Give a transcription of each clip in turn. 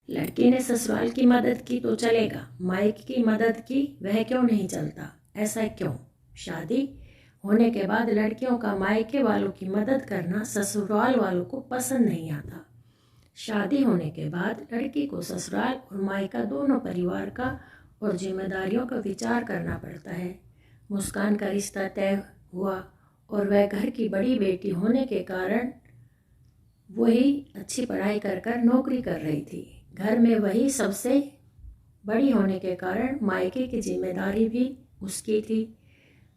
लड़की ने ससुराल की मदद की तो चलेगा, मायके की मदद की वह क्यों नहीं चलता? ऐसा क्यों? शादी होने के बाद लड़कियों का मायके वालों की मदद करना ससुराल वालों को पसंद नहीं आता। शादी होने के बाद लड़की को ससुराल और मायका दोनों परिवार का और जिम्मेदारियों का विचार करना पड़ता है। मुस्कान का रिश्ता तय हुआ और वह घर की बड़ी बेटी होने के कारण वही अच्छी पढ़ाई कर कर नौकरी कर रही थी। घर में वही सबसे बड़ी होने के कारण मायके की जिम्मेदारी भी उसकी थी।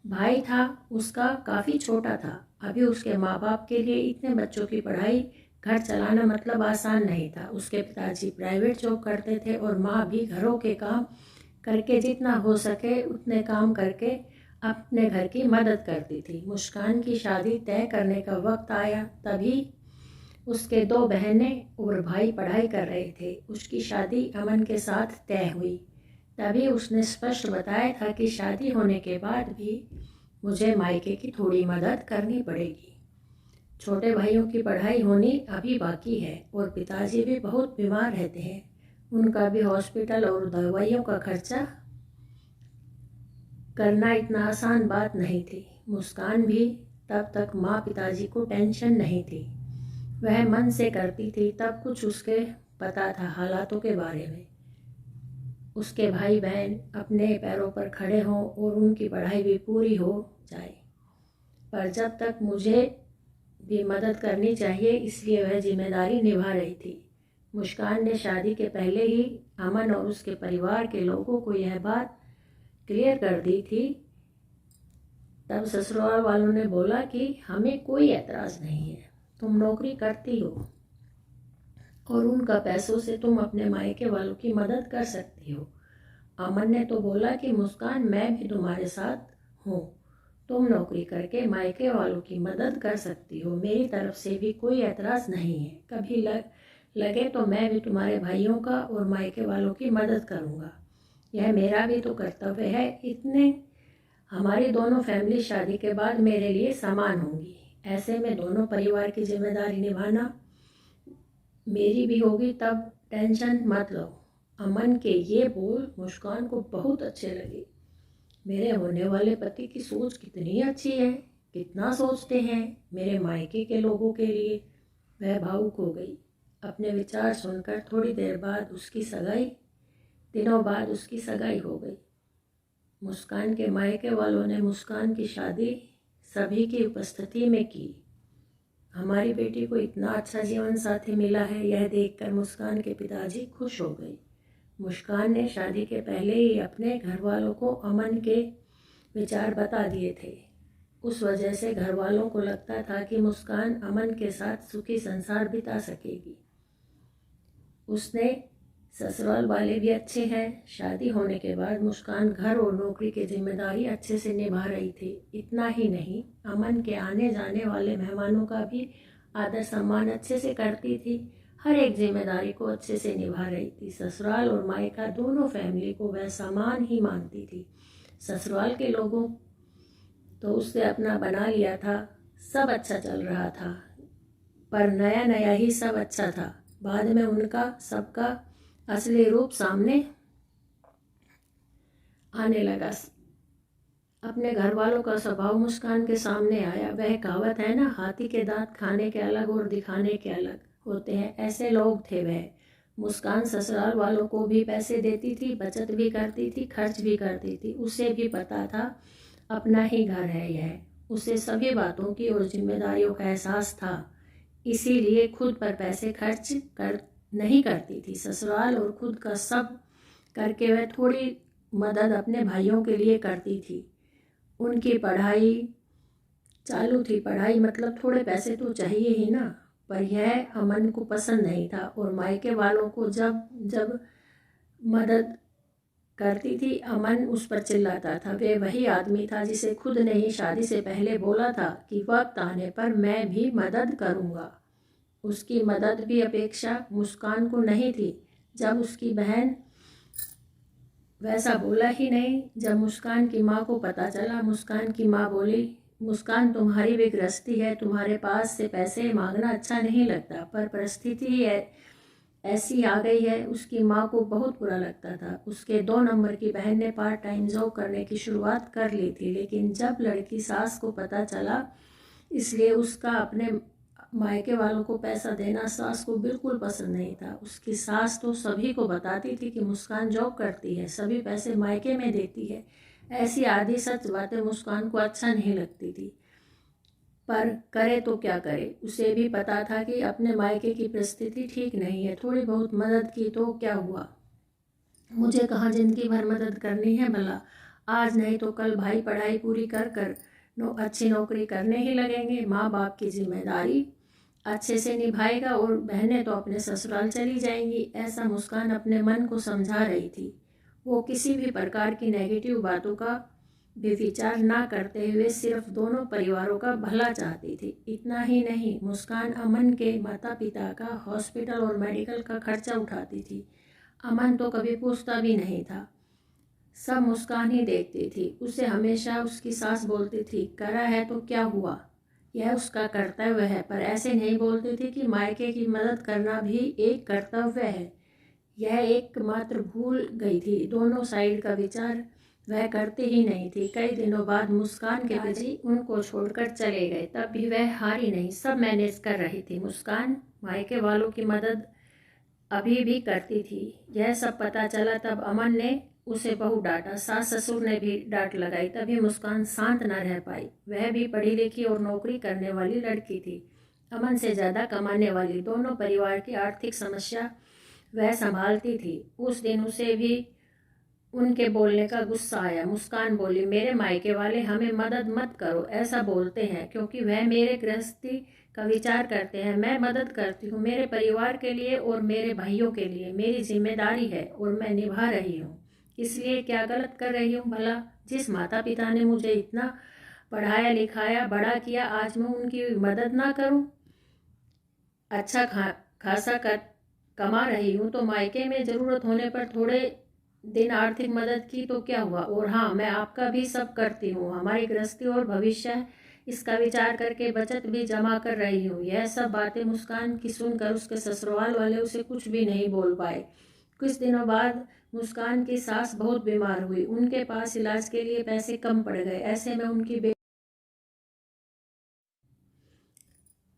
भाई था उसका काफ़ी छोटा था। अभी उसके माँ बाप के लिए इतने बच्चों की पढ़ाई घर चलाना मतलब आसान नहीं था। उसके पिताजी प्राइवेट जॉब करते थे और माँ भी घरों के काम करके जितना हो सके उतने काम करके अपने घर की मदद करती थी। मुस्कान की शादी तय करने का वक्त आया, तभी उसके दो बहनें और भाई पढ़ाई कर रहे थे। उसकी शादी अमन के साथ तय हुई। तभी उसने स्पष्ट बताया था कि शादी होने के बाद भी मुझे मायके की थोड़ी मदद करनी पड़ेगी। छोटे भाइयों की पढ़ाई होनी अभी बाकी है और पिताजी भी बहुत बीमार रहते हैं। उनका भी हॉस्पिटल और दवाइयों का खर्चा करना इतना आसान बात नहीं थी। मुस्कान भी तब तक माँ पिताजी को टेंशन नहीं थी। वह मन से करती थी, तब कुछ उसके पता था हालातों के बारे में। उसके भाई बहन अपने पैरों पर खड़े हों और उनकी पढ़ाई भी पूरी हो जाए। पर जब तक मुझे भी मदद करनी चाहिए, इसलिए वह जिम्मेदारी निभा रही थी। मुस्कान ने शादी के पहले ही अमन और उसके परिवार के लोगों को यह बात क्लियर कर दी थी। तब ससुराल वालों ने बोला कि हमें कोई एतराज़ नहीं है, तुम नौकरी करती हो और उनका पैसों से तुम अपने मायके वालों की मदद कर सकती हो। अमन ने तो बोला कि मुस्कान, मैं भी तुम्हारे साथ हूँ, तुम नौकरी करके मायके वालों की मदद कर सकती हो, मेरी तरफ से भी कोई एतराज़ नहीं है। कभी लगे तो मैं भी तुम्हारे भाइयों का और मायके वालों की मदद करूँगा, यह मेरा भी तो कर्तव्य है। इतने हमारी दोनों फैमिली शादी के बाद मेरे लिए समान होंगी। ऐसे में दोनों परिवार की जिम्मेदारी निभाना मेरी भी होगी, तब टेंशन मत लो। अमन के ये बोल मुस्कान को बहुत अच्छे लगे। मेरे होने वाले पति की सोच कितनी अच्छी है, कितना सोचते हैं मेरे मायके के लोगों के लिए। वह भावुक हो गई। अपने विचार सुनकर थोड़ी देर बाद दिनों बाद उसकी सगाई हो गई। मुस्कान के मायके वालों ने मुस्कान की शादी सभी की उपस्थिति में की। हमारी बेटी को इतना अच्छा जीवन साथी मिला है, यह देखकर मुस्कान के पिताजी खुश हो गए। मुस्कान ने शादी के पहले ही अपने घर वालों को अमन के विचार बता दिए थे। उस वजह से घर वालों को लगता था कि मुस्कान अमन के साथ सुखी संसार बिता सकेगी। उसने ससुराल वाले भी अच्छे हैं। शादी होने के बाद मुस्कान घर और नौकरी की जिम्मेदारी अच्छे से निभा रही थी। इतना ही नहीं, अमन के आने जाने वाले मेहमानों का भी आदर सम्मान अच्छे से करती थी। हर एक जिम्मेदारी को अच्छे से निभा रही थी। ससुराल और मायका दोनों फैमिली को वह समान ही मानती थी। ससुराल के लोगों तो उससे अपना बना लिया था, सब अच्छा चल रहा था, पर नया नया ही सब अच्छा था। बाद में उनका सबका असली रूप सामने आने लगा। अपने घर वालों का स्वभाव मुस्कान के सामने आया। वह कहावत है ना, हाथी के दांत खाने के अलग और दिखाने के अलग होते हैं, ऐसे लोग थे वह। मुस्कान ससुराल वालों को भी पैसे देती थी, बचत भी करती थी, खर्च भी करती थी। उसे भी पता था अपना ही घर है यह। उसे सभी बातों की और जिम्मेदारियों का एहसास था, इसीलिए खुद पर पैसे खर्च नहीं करती थी। ससुराल और खुद का सब करके वह थोड़ी मदद अपने भाइयों के लिए करती थी। उनकी पढ़ाई चालू थी, पढ़ाई मतलब थोड़े पैसे तो चाहिए ही ना। पर यह अमन को पसंद नहीं था और मायके वालों को जब जब मदद करती थी, अमन उस पर चिल्लाता था। वे वही आदमी था जिसे खुद ने ही शादी से पहले बोला था कि वक्त आने पर मैं भी मदद करूँगा। उसकी मदद भी अपेक्षा मुस्कान को नहीं थी। जब उसकी बहन वैसा बोला ही नहीं। जब मुस्कान की माँ को पता चला, मुस्कान की माँ बोली, मुस्कान तुम्हारी भी गृहस्थी है, तुम्हारे पास से पैसे मांगना अच्छा नहीं लगता, पर परिस्थिति ऐसी आ गई है। उसकी माँ को बहुत बुरा लगता था। उसके 2 नंबर की बहन ने पार्ट टाइम जॉब करने की शुरुआत कर ली थी, लेकिन जब लड़की सास को पता चला, इसलिए उसका अपने मायके वालों को पैसा देना सास को बिल्कुल पसंद नहीं था। उसकी सास तो सभी को बताती थी कि मुस्कान जॉब करती है, सभी पैसे मायके में देती है। ऐसी आधी सच बातें मुस्कान को अच्छा नहीं लगती थी, पर करे तो क्या करे। उसे भी पता था कि अपने मायके की परिस्थिति ठीक नहीं है। थोड़ी बहुत मदद की तो क्या हुआ, मुझे कहाँ जिंदगी भर मदद करनी है भला। आज नहीं तो कल भाई पढ़ाई पूरी कर कर अच्छी नौकरी करने ही लगेंगे। माँ बाप की जिम्मेदारी अच्छे से निभाएगा और बहनें तो अपने ससुराल चली जाएंगी, ऐसा मुस्कान अपने मन को समझा रही थी। वो किसी भी प्रकार की नेगेटिव बातों का भी विचार ना करते हुए सिर्फ दोनों परिवारों का भला चाहती थी। इतना ही नहीं, मुस्कान अमन के माता पिता का हॉस्पिटल और मेडिकल का खर्चा उठाती थी। अमन तो कभी पूछता भी नहीं था, सब मुस्कान ही देखती थी। उसे हमेशा उसकी सास बोलती थी, करा है तो क्या हुआ, यह उसका कर्तव्य है, पर ऐसे नहीं बोलती थी कि मायके की मदद करना भी एक कर्तव्य है। यह एकमात्र भूल गई थी। दोनों साइड का विचार वह करती ही नहीं थी। कई दिनों बाद मुस्कान के पिताजी उनको छोड़कर चले गए, तब भी वह हारी नहीं, सब मैनेज कर रही थी। मुस्कान मायके वालों की मदद अभी भी करती थी। यह सब पता चला तब अमन ने उसे बहुत डांटा, सास ससुर ने भी डांट लगाई, तभी मुस्कान शांत न रह पाई। वह भी पढ़ी लिखी और नौकरी करने वाली लड़की थी, अमन से ज़्यादा कमाने वाली। दोनों परिवार की आर्थिक समस्या वह संभालती थी। उस दिन उसे भी उनके बोलने का गुस्सा आया। मुस्कान बोली, मेरे मायके वाले हमें मदद मत करो ऐसा बोलते हैं क्योंकि वह मेरे गृहस्थी का विचार करते हैं। मैं मदद करती हूँ मेरे परिवार के लिए और मेरे भाइयों के लिए। मेरी जिम्मेदारी है और मैं निभा रही हूँ, इसलिए क्या गलत कर रही हूँ भला। जिस माता पिता ने मुझे इतना पढ़ाया लिखाया बड़ा किया, आज मैं उनकी मदद ना करूँ। अच्छा खासा कमा रही हूँ तो मायके में ज़रूरत होने पर थोड़े दिन आर्थिक मदद की तो क्या हुआ। और हाँ, मैं आपका भी सब करती हूँ, हमारी गृहस्थी और भविष्य इसका विचार करके बचत भी जमा कर रही हूँ। यह सब बातें मुस्कान की सुनकर उसके ससुराल वाले उसे कुछ भी नहीं बोल पाए। कुछ दिनों बाद मुस्कान की सास बहुत बीमार हुई। उनके पास इलाज के लिए पैसे कम पड़ गए। ऐसे में उनकी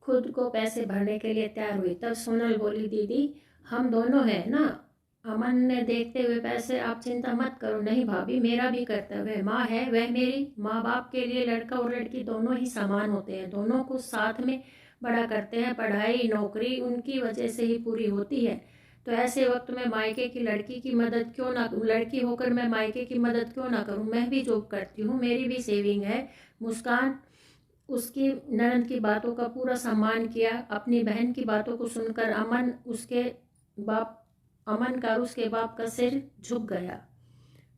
खुद को पैसे भरने के लिए तैयार हुई। तब सोनल बोली, दीदी हम दोनों हैं ना। अमन ने देखते हुए, पैसे आप चिंता मत करो। नहीं भाभी, मेरा भी कर्तव्य है। माँ है वह मेरी। माँ बाप के लिए लड़का और लड़की दोनों ही समान होते हैं, दोनों को साथ में बड़ा करते हैं। पढ़ाई नौकरी उनकी वजह से ही पूरी होती है, तो ऐसे वक्त में मायके की लड़की की मदद क्यों ना, लड़की होकर मैं मायके की मदद क्यों ना करूं। मैं भी जॉब करती हूँ, मेरी भी सेविंग है। मुस्कान उसकी ननद की बातों का पूरा सम्मान किया। अपनी बहन की बातों को सुनकर अमन का उसके बाप का सिर झुक गया।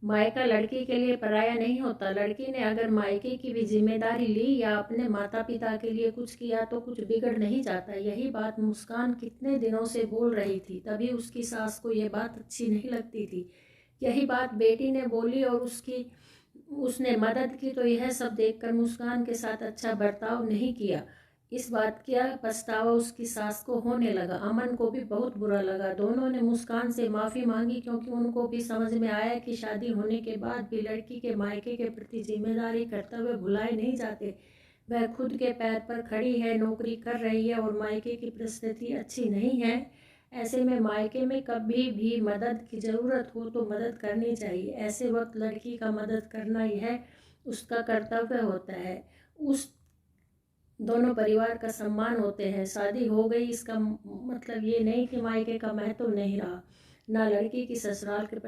मायका लड़की के लिए पराया नहीं होता। लड़की ने अगर मायके की भी जिम्मेदारी ली या अपने माता पिता के लिए कुछ किया तो कुछ बिगड़ नहीं जाता। यही बात मुस्कान कितने दिनों से बोल रही थी, तभी उसकी सास को यह बात अच्छी नहीं लगती थी। यही बात बेटी ने बोली और उसने मदद की, तो यह सब देखकर मुस्कान के साथ अच्छा बर्ताव नहीं किया। इस बात का पछतावा उसकी सास को होने लगा। अमन को भी बहुत बुरा लगा। दोनों ने मुस्कान से माफ़ी मांगी क्योंकि उनको भी समझ में आया कि शादी होने के बाद भी लड़की के मायके के प्रति जिम्मेदारी कर्तव्य भुलाए नहीं जाते। वह खुद के पैर पर खड़ी है, नौकरी कर रही है और मायके की परिस्थिति अच्छी नहीं है। ऐसे में मायके में कभी भी मदद की ज़रूरत हो तो मदद करनी चाहिए। ऐसे वक्त लड़की का मदद करना यह उसका कर्तव्य होता है। उस दोनों परिवार का सम्मान होते हैं। शादी हो गई इसका मतलब ये नहीं कि मायके का महत्व नहीं रहा। ना लड़की की ससुराल के